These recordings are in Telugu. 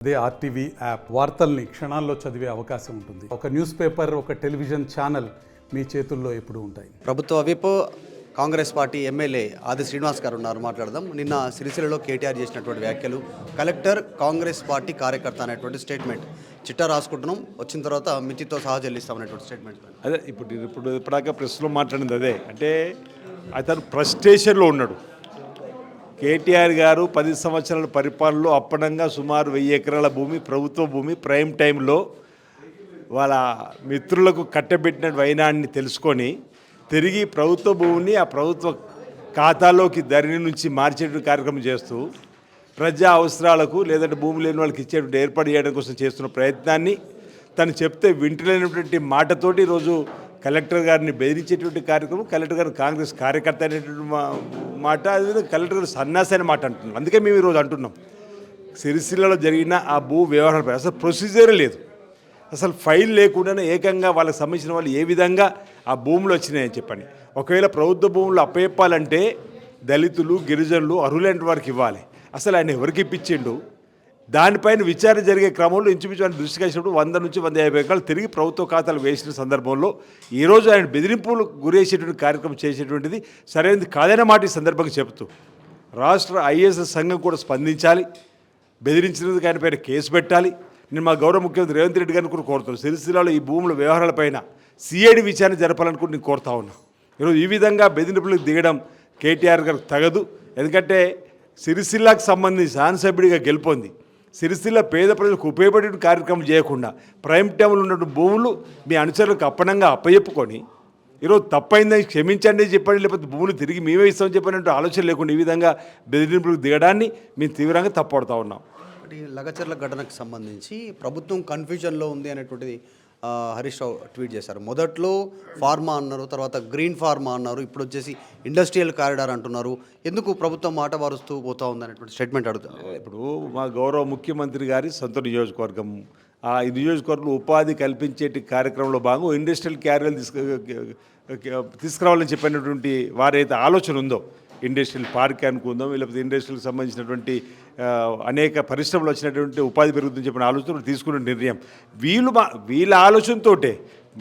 అదే ఆర్టీవీ యాప్ వార్తల్ని క్షణాల్లో చదివే అవకాశం ఉంటుంది. ఒక న్యూస్ పేపర్, ఒక టెలివిజన్ ఛానల్ మీ చేతుల్లో ఎప్పుడూ ఉంటాయి. ప్రభుత్వ విప్ కాంగ్రెస్ పార్టీ ఎమ్మెల్యే ఆది శ్రీనివాస్ గారు ఉన్నారు. మాట్లాడదాం. నిన్న సిరిసిల్లలో కేటీఆర్ చేసినటువంటి వ్యాఖ్యలు, కలెక్టర్ కాంగ్రెస్ పార్టీ కార్యకర్త అనేటువంటి స్టేట్మెంట్, చిట్టా రాసుకుంటున్నాం, వచ్చిన తర్వాత మిర్చితో సహా చెల్లిస్తామనేటువంటి స్టేట్మెంట్. అదే ఇప్పటిదాకా ప్రెస్లో మాట్లాడింది అదే. అంటే అతను ఫ్రస్ట్రేషన్లో ఉన్నాడు. కేటీఆర్ గారు 10 సంవత్సరాల పరిపాలనలో అప్పనంగా సుమారు 1000 ఎకరాల భూమి, ప్రభుత్వ భూమి, ప్రైమ్ టైంలో వాళ్ళ మిత్రులకు కట్టబెట్టిన వైనాన్ని తెలుసుకొని తిరిగి ప్రభుత్వ భూమిని ఆ ప్రభుత్వ ఖాతాలోకి ధరణి నుంచి మార్చేటువంటి కార్యక్రమం చేస్తూ ప్రజా అవసరాలకు లేదంటే భూమి లేని వాళ్ళకి ఇచ్చేటువంటి ఏర్పాటు చేయడం కోసం చేస్తున్న ప్రయత్నాన్ని తను చెప్తే వింటలేనటువంటి మాటతోటి ఈరోజు కలెక్టర్ గారిని బెదిరించేటువంటి కార్యక్రమం, కలెక్టర్ గారు కాంగ్రెస్ కార్యకర్త అనేటువంటి మాట, అదేవిధంగా కలెక్టర్ గారు సన్యాసి అనే మాట అంటున్నాం. అందుకే మేము ఈరోజు అంటున్నాం, సిరిసిల్లలో జరిగిన ఆ భూ వ్యవహారంపై అసలు ప్రొసీజరే లేదు, అసలు ఫైల్ లేకుండానే ఏకంగా వాళ్ళకి సంబంధించిన వాళ్ళు ఏ విధంగా ఆ భూములు వచ్చినాయని చెప్పండి. ఒకవేళ ప్రభుత్వ భూములు అప్పచెప్పాలంటే దళితులు, గిరిజనులు, అర్హులైన వారికి ఇవ్వాలి. అసలు ఆయన ఎవరికి ఇప్పించిండు? దానిపైన విచారణ జరిగే క్రమంలో ఇంచుమించు ఆయన దృష్టికి వచ్చినప్పుడు 100 నుంచి 150 ఎకరాలు తిరిగి ప్రభుత్వ ఖాతాలు వేసిన సందర్భంలో ఈరోజు ఆయన బెదిరింపులు గురేసేటువంటి కార్యక్రమం చేసేటువంటిది సరైనది కాదనే మాట ఈ సందర్భంగా చెబుతూ రాష్ట్ర ఐఏఎస్ సంఘం కూడా స్పందించాలి, బెదిరించినందుకు ఆయన పైన కేసు పెట్టాలి. నేను మా గౌరవ ముఖ్యమంత్రి రేవంత్ రెడ్డి గారిని కూడా కోరుతున్నాను, సిరిసిల్లలో ఈ భూముల వ్యవహారాలపైన సిఐడి విచారణ జరపాలనుకుంటే నేను కోరుతా ఉన్నా. ఈరోజు ఈ విధంగా బెదిరింపులకు దిగడం కేటీఆర్ గారికి తగదు. ఎందుకంటే సిరిసిల్లాకు సంబంధించి శాసనసభ్యుడిగా గెలుపొంది సిరిసిల్ల పేద ప్రజలకు ఉపయోగపడే కార్యక్రమం చేయకుండా ప్రైమ్ టైంలో ఉన్న భూములు మీ అనుచరులకు అప్పనంగా అప్పచెప్పుకొని ఈరోజు తప్పైందని క్షమించండి చెప్పండి, లేకపోతే భూములు తిరిగి మేమే ఇస్తామని చెప్పినట్టు ఆలోచన లేకుండా ఈ విధంగా బెదిరింపులకు దిగడాన్ని మేము తీవ్రంగా తప్పడుతూ ఉన్నాం. లగచర్ల ఘటనకు సంబంధించి ప్రభుత్వం కన్ఫ్యూజన్లో ఉంది అనేటువంటిది హరీష్ రావు ట్వీట్ చేశారు. మొదట్లో ఫార్మా అన్నారు, తర్వాత గ్రీన్ ఫార్మా అన్నారు, ఇప్పుడు వచ్చేసి ఇండస్ట్రియల్ కారిడార్ అంటున్నారు. ఎందుకు ప్రభుత్వం మాట మారుస్తూ పోతా ఉంది అనేటువంటి స్టేట్మెంట్ అడుగుతారు. ఇప్పుడు మా గౌరవ ముఖ్యమంత్రి గారి సొంత నియోజకవర్గం, ఆ నియోజకవర్గంలో ఉపాధి కల్పించేటి కార్యక్రమంలో భాగంగా ఇండస్ట్రియల్ క్యారియర్లు తీసుకురావాలని చెప్పినటువంటి వారైతే ఆలోచన ఉందో, ఇండస్ట్రియల్ పార్క్ అనుకుందాం, లేకపోతే ఇండస్ట్రీకి సంబంధించినటువంటి అనేక పరిశ్రమలు వచ్చినటువంటి ఉపాధి పెరుగుతుందని చెప్పిన ఆలోచన తీసుకున్న నిర్ణయం. వీళ్ళ ఆలోచనతోటే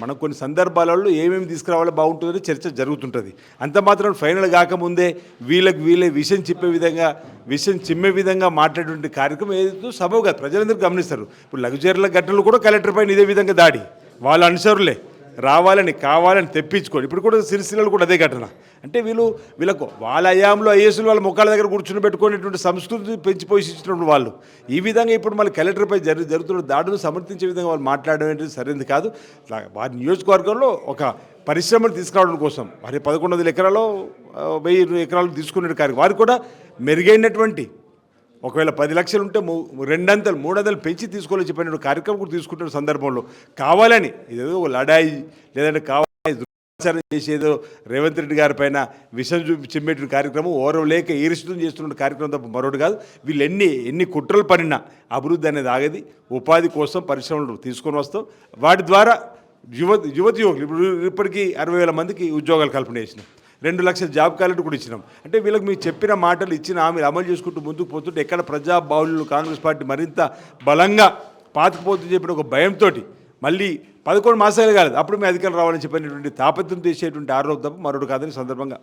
మనం కొన్ని సందర్భాలలో ఏమేమి తీసుకురావాలో బాగుంటుందని చర్చ జరుగుతుంటుంది. అంత మాత్రం ఫైనల్ కాకముందే వీళ్ళే విషయం చిమ్మే విధంగా మాట్లాడేటువంటి కార్యక్రమం ఏదైతే సబబుగా ప్రజలందరూ గమనిస్తారు. ఇప్పుడు లగ్జరీల ఘటనలు కూడా కలెక్టర్ పైన ఇదే విధంగా దాడి, వాళ్ళ అనుసరులే రావాలని కావాలని తెప్పించుకోండి. ఇప్పుడు కూడా సిరిసిల్లలో కూడా అదే ఘటన. అంటే వీళ్ళకు వాళ్ళ అయాంలో ఐఏఎస్లు వాళ్ళ ముఖాల దగ్గర కూర్చుని పెట్టుకునేటువంటి సంస్కృతి పెంచి పోషించినప్పుడు వాళ్ళు ఈ విధంగా ఇప్పుడు మళ్ళీ కలెక్టర్పై జరుగుతున్న దాడును సమర్థించే విధంగా వాళ్ళు మాట్లాడడం అనేది సరైనది కాదు. వారి నియోజకవర్గంలో ఒక పరిశ్రమలు తీసుకురావడం కోసం మరి 1100 ఎకరాలు 1000 ఎకరాలు తీసుకునే కార్యక్రమం వారికి కూడా మెరుగైనటువంటి, ఒకవేళ 10 లక్షలు ఉంటే 200, 300 పెంచి తీసుకోవాలని చెప్పిన కార్యక్రమం కూడా తీసుకుంటున్న సందర్భంలో కావాలని ఇదేదో లడాయి లేదంటే కావాలని దుర్చారం చేసేదో రేవంత్ రెడ్డి గారి పైన విషం చిమ్మేటువంటి కార్యక్రమం, ఓరవలేక ఈరిష్టం చేస్తున్న కార్యక్రమం తప్ప మరొకటి కాదు. వీళ్ళు ఎన్ని కుట్రలు పడినా అభివృద్ధి అనేది ఆగది. ఉపాధి కోసం పరిశ్రమలు తీసుకొని వస్తాం, వాటి ద్వారా యువకులు ఇప్పటికీ 60,000 మందికి ఉద్యోగాలు కల్పన చేసినాం, 2 లక్షల జాబ్ క్యాలెండర్ కూడా ఇచ్చినాం. అంటే వీళ్ళకి మీరు చెప్పిన మాటలు ఇచ్చిన హామీలు అమలు చేసుకుంటూ ముందుకు పోతుంటే ఎక్కడ ప్రజాబాహుళ్యులు కాంగ్రెస్ పార్టీ మరింత బలంగా పాతుకుపోతుందని చెప్పిన ఒక భయంతో మళ్ళీ 11 మాసాలు కాలేదు అప్పుడు మీ అధికారులు రావాలని చెప్పినటువంటి తాపత్రం చేసేటువంటి ఆరోపణ తప్ప మరొకటి కాదని సందర్భంగా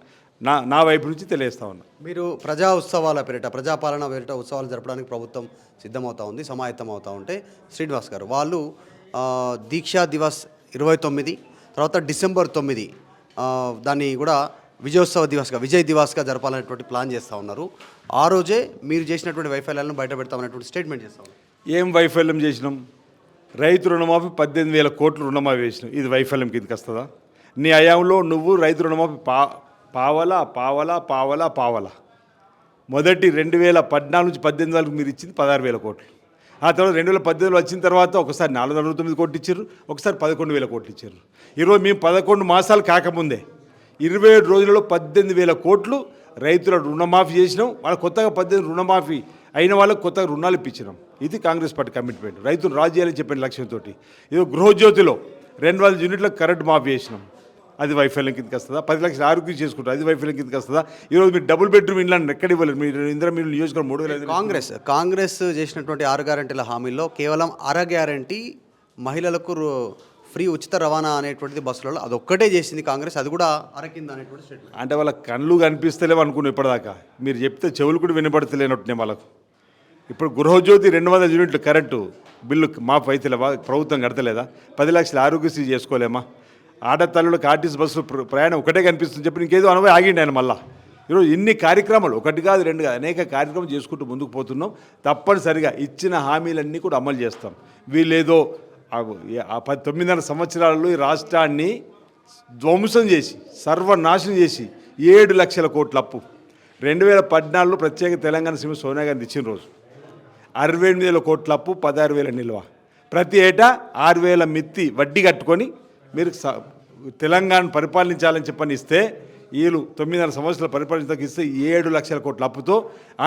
నా వైపు నుంచి తెలియజేస్తా ఉన్నా. మీరు ప్రజా ఉత్సవాల పేరిట, ప్రజాపాలన పేరిట ఉత్సవాలు జరపడానికి ప్రభుత్వం సిద్ధమవుతా ఉంది, సమాయత్తం అవుతూ ఉంటే శ్రీనివాస్ గారు వాళ్ళు దీక్షా దివస్ 29, తర్వాత డిసెంబర్ 9 దాన్ని కూడా విజయ్ దివాస్గా జరపాలనేటువంటి ప్లాన్ చేస్తూ ఉన్నారు. ఆ రోజే మీరు చేసినటువంటి వైఫల్యాలను బయట పెడతామనేటువంటి స్టేట్మెంట్ చేస్తూ ఉన్నారు. ఏం వైఫల్యం చేసినాం? రైతు రుణమాఫీ 18,000 కోట్లు రుణమాఫీ చేసినాం. ఇది వైఫల్యం కిందకి వస్తుందా? నీ హయాంలో నువ్వు రైతు రుణమాఫీ పావలా మొదటి 2014 నుంచి 18 వరకు మీరు ఇచ్చింది 16,000 కోట్లు. ఆ తర్వాత 2018 వచ్చిన తర్వాత ఒకసారి 469 కోట్లు ఇచ్చారు, ఒకసారి 11,000 కోట్లు ఇచ్చారు. ఈరోజు మేము 11 మాసాలు కాకముందే 27 రోజులలో 18,000 కోట్లు రైతుల రుణమాఫీ చేసినాం. వాళ్ళ కొత్తగా 18 రుణమాఫీ అయిన వాళ్ళకు కొత్తగా రుణాలు ఇప్పించినాం. ఇది కాంగ్రెస్ పార్టీ కమిట్మెంట్. రైతులు రాజు చేయాలని చెప్పిన లక్ష్యంతో. ఇది గృహజ్యోతిలో 200 యూనిట్లకు కరెంట్ మాఫీ చేసినాం. అది వైఫల్యం కిందకి వస్తుందా? 10 లక్షల ఆరోగ్యం చేసుకుంటారు, అది వైఫల్యం కిందకి వస్తుందా? ఈరోజు మీరు డబుల్ బెడ్రూమ్ ఇల్లు ఎక్కడ ఇవ్వలేదు, మీరు ఇందిరా మీరు నియోజకవర్గం 3,000. కాంగ్రెస్ చేసినటువంటి 6 గ్యారెంటీల హామీల్లో కేవలం అర గ్యారెంటీ మహిళలకు ఫ్రీ ఉచిత రవాణా అనేటువంటిది బస్సులలో అదొక్కటే చేసింది కాంగ్రెస్, అది కూడా అరకింద అనేటువంటి స్టేట్మెంట్. అంటే వాళ్ళ కళ్ళు కనిపిస్తలేవు అనుకున్నాం ఇప్పటిదాకా, మీరు చెప్తే చెవులు కూడా వినపడతలేనట్టునే వాళ్ళకు. ఇప్పుడు గృహజ్యోతి 200 యూనిట్లు కరెంటు బిల్లు మాఫ్ అయితేలేవా? ప్రభుత్వం కడతలేదా? 10 లక్షల ఆరోగ్యశ్రీ చేసుకోలేమా? ఆడతల్లులకు ఆర్టీసీ బస్సులు ప్రయాణం ఒకటే కనిపిస్తుంది చెప్పి ఇంకేదో అనుభవం ఆగిండి ఆయన మళ్ళా. ఈరోజు ఇన్ని కార్యక్రమాలు, ఒకటి కాదు రెండు కాదు, అనేక కార్యక్రమాలు చేసుకుంటూ ముందుకు పోతున్నాం. తప్పనిసరిగా ఇచ్చిన హామీలన్నీ కూడా అమలు చేస్తాం. వీళ్ళేదో 9 సంవత్సరాలలో ఈ రాష్ట్రాన్ని ధ్వంసం చేసి సర్వనాశనం చేసి 7 లక్షల కోట్ల అప్పు 2014లో ప్రత్యేక తెలంగాణ సీఎం సోనియా గాంధీ ఇచ్చిన రోజు 68,000 కోట్ల అప్పు, 16,000 నిల్వ, ప్రతి ఏటా 6,000 మిత్తి వడ్డీ కట్టుకొని మీరు తెలంగాణ పరిపాలించాలని చెప్పని ఇస్తే వీళ్ళు 9 సంవత్సరాల పరిపాలించడానికి ఇస్తే 7 లక్షల కోట్ల అప్పుతో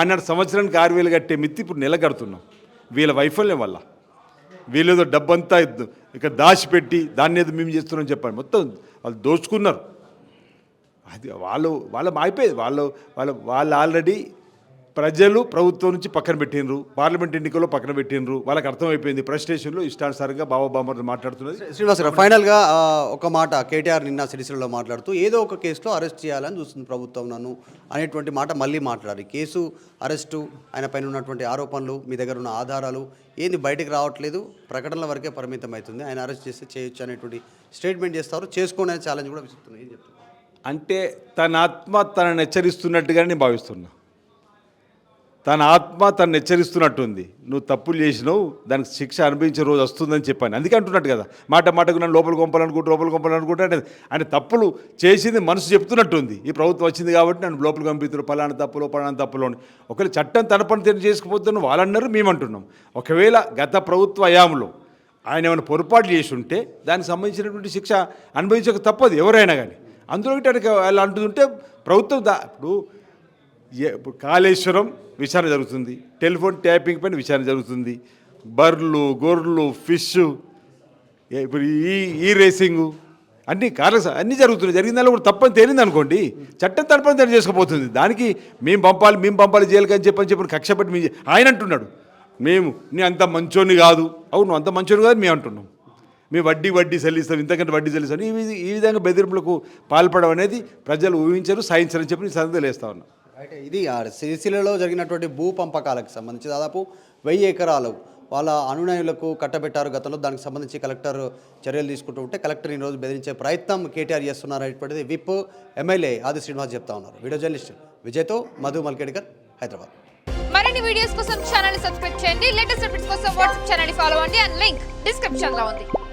ఆనాడు సంవత్సరానికి 6,000 కట్టే మిత్తి ఇప్పుడు నెల కడుతున్నాం. వీళ్ళ వైఫల్యం వల్ల వీళ్ళేదో డబ్బంతా ఇక్కడ దాచిపెట్టి దాన్ని ఏదో మేము చేస్తున్నాం చెప్పండి, మొత్తం వాళ్ళు దోచుకున్నారు. అది వాళ్ళు అయిపోయేది. వాళ్ళు ఆల్రెడీ ప్రజలు ప్రభుత్వం నుంచి పక్కన పెట్టినరు, పార్లమెంట్ ఎన్నికల్లో పక్కన పెట్టినరు, వాళ్ళకి అర్థమైపోయింది. ప్రెస్టేషన్లో ఇష్టానుసారంగా బాబాబామర్లు మాట్లాడుతున్నది. శ్రీనివాస్ గారు, ఫైనల్గా ఒక మాట కేటీఆర్ నిన్న సిరిసిల్లలో మాట్లాడుతూ ఏదో ఒక కేసులో అరెస్ట్ చేయాలని చూస్తుంది ప్రభుత్వం నన్ను అనేటువంటి మాట మళ్ళీ మాట్లాడి, కేసు అరెస్టు ఆయన పైన ఉన్నటువంటి ఆరోపణలు, మీ దగ్గర ఉన్న ఆధారాలు ఏంది బయటకు రావట్లేదు, ప్రకటనల వరకే పరిమితం అవుతుంది, ఆయన అరెస్ట్ చేస్తే చేయొచ్చు అనేటువంటి స్టేట్మెంట్ చేస్తారు, చేసుకోండి అనే ఛాలెంజ్ కూడా విసురుతున్నాయి. ఏం చెప్తున్నారు? అంటే తన ఆత్మ తనని హెచ్చరిస్తున్నట్టుగానే నేను భావిస్తున్నా. తన ఆత్మ తను హెచ్చరిస్తున్నట్టుంది, నువ్వు తప్పులు చేసినావు, దానికి శిక్ష అనుభవించే రోజు వస్తుందని చెప్పాను. అందుకే అంటున్నట్టు కదా, మాటకు నన్ను లోపల కొంపాలనుకుంటా అంటే ఆయన తప్పులు చేసింది మనసు చెప్తున్నట్టుంది. ఈ ప్రభుత్వం వచ్చింది కాబట్టి నన్ను లోపల పంపిస్తున్నారు, పలానా తప్పులు అని. ఒకవేళ చట్టం తన పని తెలియ చేసుకుపోతున్న వాళ్ళన్నారు, మేమంటున్నాం. ఒకవేళ గత ప్రభుత్వ హయాంలో ఆయన ఏమైనా పొరపాట్లు చేసి ఉంటే దానికి సంబంధించినటువంటి శిక్ష అనుభవించక తప్పదు ఎవరైనా కానీ. అందులో వాళ్ళు అంటుంటే ప్రభుత్వం ఇప్పుడు కాళేశ్వరం విచారణ జరుగుతుంది, టెలిఫోన్ ట్యాపింగ్ పైన విచారణ జరుగుతుంది, బర్రెలు గొర్రెలు ఫిష్, ఇప్పుడు ఈ రేసింగు అన్నీ అన్నీ జరుగుతున్నాయి. జరిగిన దానిలో కూడా తప్పని తేలింది అనుకోండి, చట్టం తప్పని తేలి చేసుకుపోతుంది. దానికి మేము పంపాలి జైలుకి అని చెప్పి కక్ష పెట్టి ఆయన అంటున్నాడు, నీ అంత మంచోని కాదు. అవును, అంత మంచోని కాదు మేము అంటున్నాం. మేము వడ్డీ చెల్లిస్తాం, ఇంతకంటే వడ్డీ చెల్లిస్తాం. ఈ విధంగా బెదిరింపులకు పాల్పడడం అనేది ప్రజలు ఊహించరు, సహించరని చెప్పి నేను సందేలేస్తా ఉన్నా. అయితే ఇది సిరిసిల్లలో జరిగినటువంటి భూ పంపకాలకు సంబంధించి దాదాపు 1000 ఎకరాలు వాళ్ళ అనునాయులకు కట్టబెట్టారు గతంలో. దానికి సంబంధించి కలెక్టర్ చర్యలు తీసుకుంటూ ఉంటే కలెక్టర్ ఈరోజు బెదిరించే ప్రయత్నం కేటీఆర్ చేస్తున్నారు అనేటువంటిది విప్ ఎమ్మెల్యే ఆది శ్రీనివాస్ చెప్తా ఉన్నారు. వీడియో జర్నలిస్ట్ విజయ్తో మధు మల్కేడ్కర్, హైదరాబాద్. మరిన్ని వీడియోస్ కోసం ఛానల్ సబ్స్క్రైబ్ చేయండి. లేటెస్ట్ అప్డేట్స్ కోసం వాట్సాప్ ఛానల్ ఫాలో అవ్వండి. అండ్ లింక్ డిస్క్రిప్షన్ లో ఉంది.